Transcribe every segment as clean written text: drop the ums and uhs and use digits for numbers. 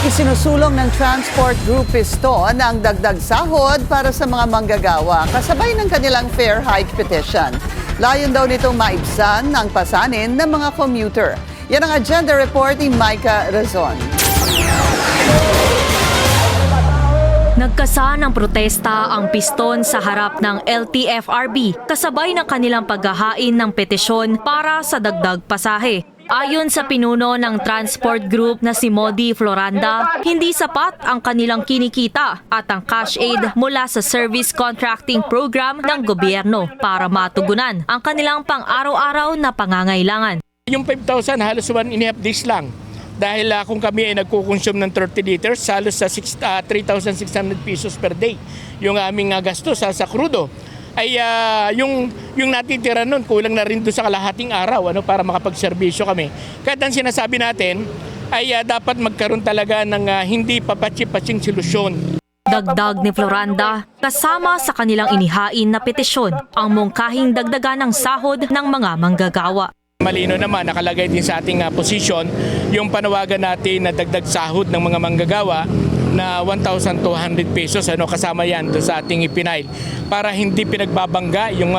Isinusulong ng Transport Group Piston ang dagdag sahod para sa mga manggagawa kasabay ng kanilang fare hike petition. Layon daw nitong maibsan ang pasanin ng mga commuter. Yan ang agenda report ni Micah Razon. Nagkasa ng protesta ang piston sa harap ng LTFRB kasabay ng kanilang paghahain ng petisyon para sa dagdag pasahe. Ayon sa pinuno ng transport group na si Modi Floranda, hindi sapat ang kanilang kinikita at ang cash aid mula sa service contracting program ng gobyerno para matugunan ang kanilang pang-araw-araw na pangangailangan. Yung 5,000 halos 1.5 days lang. Dahil kung kami ay nagkukonsume ng 30 liters, halos sa 3,600 pesos per day yung aming gastos sa krudo. Ay yung natitira nun, kulang na rin doon sa kalahating araw para makapagserbisyo kami. Kahit ang sinasabi natin ay dapat magkaroon talaga ng hindi papatsi-patsing solusyon. Dagdag ni Floranda, kasama sa kanilang inihain na petisyon ang mungkahing dagdagan ng sahod ng mga manggagawa. Malino naman, nakalagay din sa ating posisyon yung panawagan natin na dagdag sahod ng mga manggagawa na 1,200 pesos, kasama yan doon sa ating ipinail para hindi pinagbabangga yung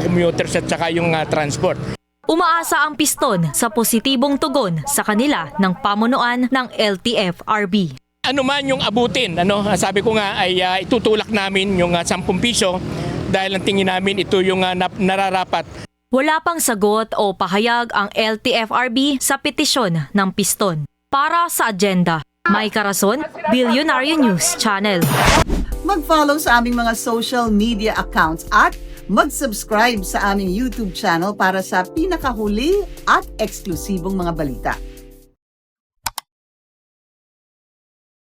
commuters at saka yung transport. Umaasa ang piston sa positibong tugon sa kanila ng pamunuan ng LTFRB. Ano man yung abutin, sabi ko nga ay itutulak namin yung 10 piso dahil ang tingin namin ito yung nararapat. Wala pang sagot o pahayag ang LTFRB sa petisyon ng piston. Para sa agenda, Micah Razon, Billionaire News Channel. Mag-follow sa aming mga social media accounts at mag-subscribe sa aming YouTube channel para sa pinakahuli at eksklusibong mga balita.